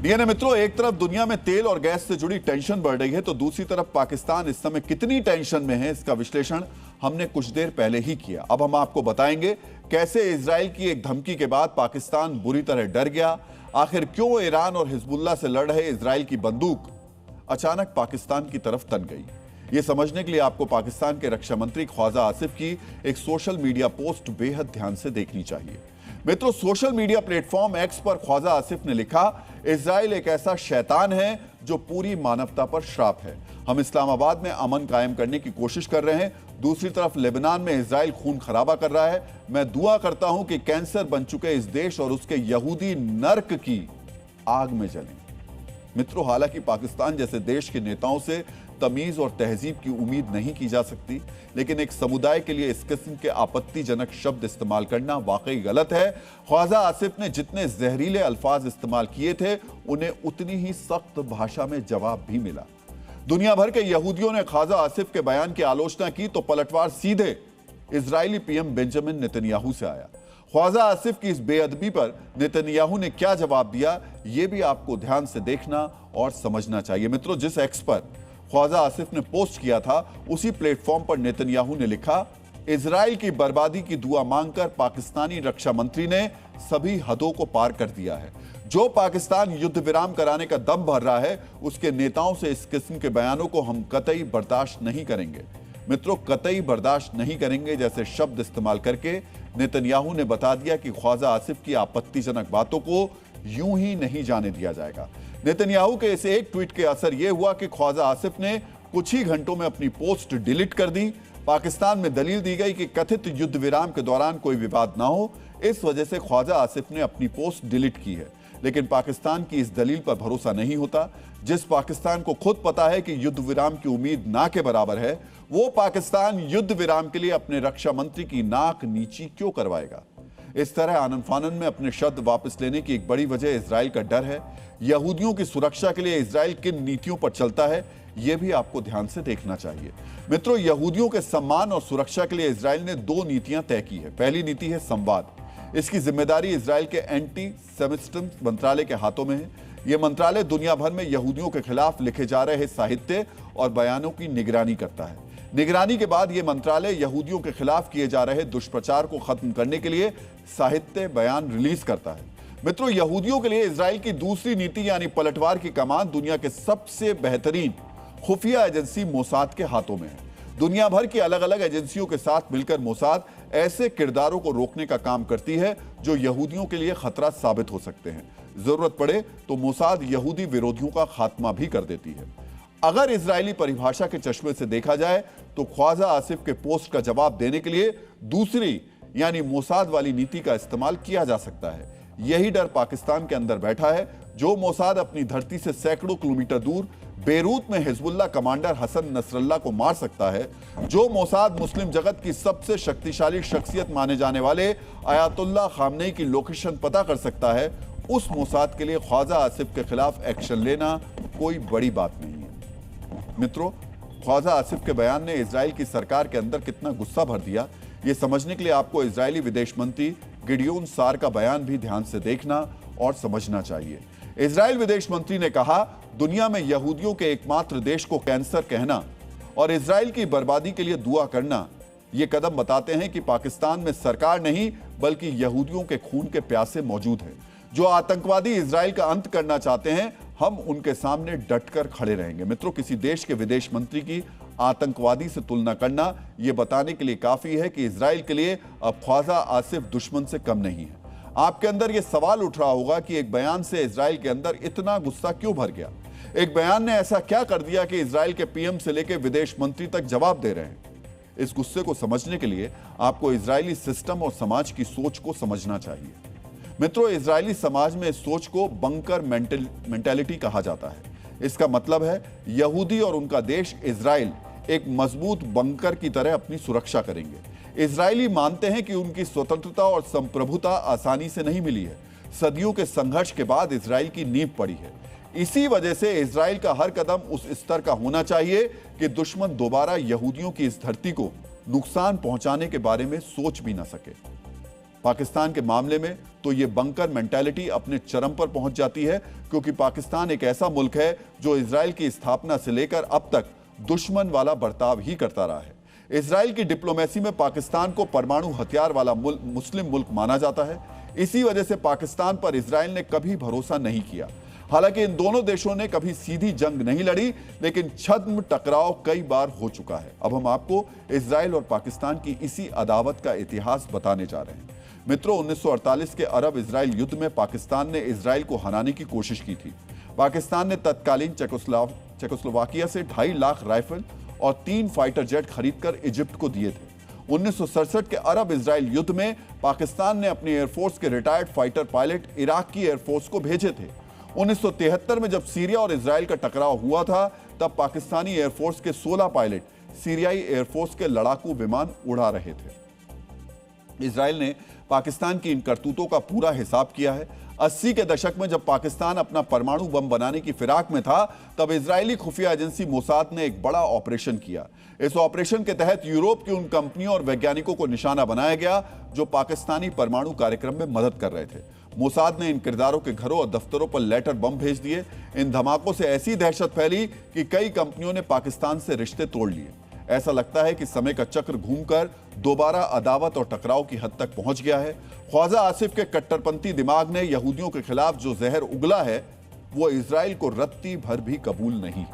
DNA मित्रों, एक तरफ दुनिया में तेल और गैस से जुड़ी टेंशन बढ़ रही है तो दूसरी तरफ पाकिस्तान इस समय कितनी टेंशन में है, इसका विश्लेषण हमने कुछ देर पहले ही किया। अब हम आपको बताएंगे कैसे इजराइल की एक धमकी के बाद पाकिस्तान बुरी तरह डर गया। आखिर क्यों ईरान और हिजबुल्लाह से लड़ रहे इजराइल की बंदूक अचानक पाकिस्तान की तरफ तन गई। यह समझने के लिए आपको पाकिस्तान के रक्षा मंत्री ख्वाजा आसिफ की एक सोशल मीडिया पोस्ट बेहद ध्यान से देखनी चाहिए। मित्रों, सोशल मीडिया प्लेटफॉर्म एक्स पर ख्वाजा आसिफ ने लिखा, इजराइल एक ऐसा शैतान है जो पूरी मानवता पर श्राप है। हम इस्लामाबाद में अमन कायम करने की कोशिश कर रहे हैं, दूसरी तरफ लेबनान में इजराइल खून खराबा कर रहा है। मैं दुआ करता हूं कि कैंसर बन चुके इस देश और उसके यहूदी नर्क की आग में जलें। मित्रों, हालांकि पाकिस्तान जैसे देश के नेताओं से तमीज और तहजीब की उम्मीद नहीं की जा सकती, लेकिन एक समुदाय के लिए इस किस्म के आपत्तिजनक शब्द इस्तेमाल करना वाकई गलत है। ख्वाजा आसिफ ने जितने जहरीले अल्फाज इस्तेमाल किए थे, उन्हें उतनी ही सख्त भाषा में जवाब भी मिला। दुनिया भर के यहूदियों ने ख्वाजा आसिफ के बयान की आलोचना की तो पलटवार सीधे इजरायली पीएम बेंजामिन नेतन्याहू से आया। ख्वाजा आसिफ की इस बेअदबी पर नेतन्याहू ने क्या जवाब दिया, यह भी आपको ध्यान से देखना और समझना चाहिए। मित्रों, जिस एक्स पर ख्वाजा आसिफ ने पोस्ट किया था, उसी प्लेटफॉर्म पर नेतन्याहू ने लिखा, इजराइल की बर्बादी की दुआ मांगकर पाकिस्तानी रक्षा मंत्री ने सभी हदों को पार कर दिया है। जो पाकिस्तान युद्ध विराम कराने का दम भर रहा है, उसके नेताओं से इस किस्म के बयानों को हम कतई बर्दाश्त नहीं करेंगे। मित्रों, कतई बर्दाश्त नहीं करेंगे जैसे शब्द इस्तेमाल करके नेतन्याहू ने बता दिया कि ख्वाजा आसिफ की आपत्तिजनक बातों को यूं ही नहीं जाने दिया जाएगा। नेतन्याहू के इस एक ट्वीट के असर यह हुआ कि ख्वाजा आसिफ ने कुछ ही घंटों में अपनी पोस्ट डिलीट कर दी। पाकिस्तान में दलील दी गई कि कथित युद्ध विराम के दौरान कोई विवाद ना हो, इस वजह से ख्वाजा आसिफ ने अपनी पोस्ट डिलीट की है। लेकिन पाकिस्तान की इस दलील पर भरोसा नहीं होता। जिस पाकिस्तान को खुद पता है कि युद्ध विराम की उम्मीद ना के बराबर है, वो पाकिस्तान युद्ध विराम के लिए अपने रक्षा मंत्री की नाक नीची क्यों करवाएगा। इस तरह आनन फानन में अपने शब्द वापस लेने की एक बड़ी वजह इजराइल का डर है। यहूदियों की सुरक्षा के लिए इजराइल किन नीतियों पर चलता है, यह भी आपको ध्यान से देखना चाहिए। मित्रों, यहूदियों के सम्मान और सुरक्षा के लिए इजराइल ने दो नीतियां तय की है। पहली नीति है संवाद। इसकी जिम्मेदारी इजराइल के एंटी सेमिटिज्म मंत्रालय के हाथों में है। यह मंत्रालय दुनिया भर में यहूदियों के खिलाफ लिखे जा रहे साहित्य और बयानों की निगरानी करता है। निगरानी के बाद यह मंत्रालय यहूदियों के खिलाफ किए जा रहे दुष्प्रचार को खत्म करने के लिए साहित्य बयान रिलीज करता है। मित्रों, यहूदियों के लिए इजराइल की दूसरी नीति यानी पलटवार की कमान दुनिया के सबसे बेहतरीन खुफिया एजेंसी मोसाद के हाथों में है। दुनिया भर की अलग अलग एजेंसियों के साथ मिलकर मोसाद ऐसे किरदारों को रोकने का काम करती है जो यहूदियों के लिए खतरा साबित हो सकते हैं। जरूरत पड़े तो मोसाद यहूदी विरोधियों का खात्मा भी कर देती है। अगर इजरायली परिभाषा के चश्मे से देखा जाए तो ख्वाजा आसिफ के पोस्ट का जवाब देने के लिए दूसरी यानी मोसाद वाली नीति का इस्तेमाल किया जा सकता है। यही डर पाकिस्तान के अंदर बैठा है। जो मोसाद अपनी धरती से सैकड़ों किलोमीटर दूर बेरूत में हिजबुल्लाह कमांडर हसन नसरल्लाह को मार सकता है, जो मोसाद मुस्लिम जगत की सबसे शक्तिशाली शख्सियत माने जाने वाले आयतुल्लाह खामनेई की लोकेशन पता कर सकता है, उस मोसाद के लिए ख्वाजा आसिफ के खिलाफ एक्शन लेना कोई बड़ी बात नहीं है। मित्रों, ख्वाजा आसिफ के बयान ने इजराइल की सरकार के अंदर कितना गुस्सा भर दिया, यह समझने के लिए आपको इजरायली विदेश मंत्री गिडियोन सार का बयान भी ध्यान से देखना और समझना चाहिए। इजरायल विदेश मंत्री ने कहा, दुनिया में यहूदियों के एकमात्र देश को कैंसर कहना और इजराइल की बर्बादी के लिए दुआ करना, ये कदम बताते हैं कि पाकिस्तान में सरकार नहीं बल्कि यहूदियों के खून के प्यासे मौजूद हैं। जो आतंकवादी इजराइल का अंत करना चाहते हैं, हम उनके सामने डटकर खड़े रहेंगे। मित्रों, किसी देश के विदेश मंत्री की आतंकवादी से तुलना करना यह बताने के लिए काफी है कि इजराइल के लिए अब ख्वाजा आसिफ दुश्मन से कम नहीं है। आपके अंदर यह सवाल उठ रहा होगा कि एक बयान से इजराइल के अंदर इतना गुस्सा क्यों भर गया। एक बयान ने ऐसा क्या कर दिया कि इजराइल के पीएम से लेकर विदेश मंत्री तक जवाब दे रहे हैं। इस गुस्से को समझने के लिए आपको इजरायली सिस्टम और समाज की सोच को समझना चाहिए। मित्रों, इजरायली समाज में इस सोच को बंकर मेंटालिटी कहा जाता है। इसका मतलब है यहूदी और उनका देश इजराइल एक मजबूत बंकर की तरह अपनी सुरक्षा करेंगे। इजरायली मानते हैं कि उनकी स्वतंत्रता और संप्रभुता आसानी से नहीं मिली है। सदियों के संघर्ष के बाद इजराइल की नींव पड़ी है। इसी वजह से इजराइल का हर कदम उस स्तर का होना चाहिए कि दुश्मन दोबारा यहूदियों की इस धरती को नुकसान पहुंचाने के बारे में सोच भी ना सके। पाकिस्तान के मामले में तो ये बंकर मेंटालिटी अपने चरम पर पहुंच जाती है, क्योंकि पाकिस्तान एक ऐसा मुल्क है जो इजराइल की स्थापना से लेकर अब तक दुश्मन वाला बर्ताव ही करता रहा है। इजराइल की डिप्लोमेसी में पाकिस्तान को परमाणु हथियार वाला मुस्लिम मुल्क माना जाता है। इसी वजह से पाकिस्तान पर इजराइल ने कभी भरोसा नहीं किया। हालांकि इन दोनों देशों ने कभी सीधी जंग नहीं लड़ी, लेकिन छद्म टकराव कई बार हो चुका है। अब हम आपको इजराइल और पाकिस्तान की इसी अदावत का इतिहास बताने जा रहे हैं। मित्रों, 1948 के अरब इजराइल युद्ध में पाकिस्तान ने इजराइल को हराने की कोशिश की थी। पाकिस्तान ने तत्कालीन चेकोस्लोवाकिया से 2.5 लाख राइफल और 3 फाइटर जेट खरीदकर इजिप्ट को दिए थे। 1967 के अरब इजराइल युद्ध में पाकिस्तान ने अपनी एयरफोर्स के रिटायर्ड फाइटर पायलट इराक की एयरफोर्स को भेजे थे। 1973 में जब सीरिया और इजराइल का टकराव हुआ था, तब पाकिस्तानी एयरफोर्स के 16 पायलट सीरियाई एयरफोर्स के लड़ाकू विमान उड़ा रहे थे। इजराइल ने पाकिस्तान की इन करतूतों का पूरा हिसाब किया है। 80 के दशक में जब पाकिस्तान अपना परमाणु बम बनाने की फिराक में था, तब इजरायली खुफिया एजेंसी मोसाद ने एक बड़ा ऑपरेशन किया। इस ऑपरेशन के तहत यूरोप की उन कंपनियों और वैज्ञानिकों को निशाना बनाया गया जो पाकिस्तानी परमाणु कार्यक्रम में मदद कर रहे थे। मोसाद ने इन किरदारों के घरों और दफ्तरों पर लेटर बम भेज दिए। इन धमाकों से ऐसी दहशत फैली कि कई कंपनियों ने पाकिस्तान से रिश्ते तोड़ लिए। ऐसा लगता है कि समय का चक्र घूमकर दोबारा अदावत और टकराव की हद तक पहुंच गया है। ख्वाजा आसिफ के कट्टरपंथी दिमाग ने यहूदियों के खिलाफ जो जहर उगला है, वो इजराइल को रत्ती भर भी कबूल नहीं।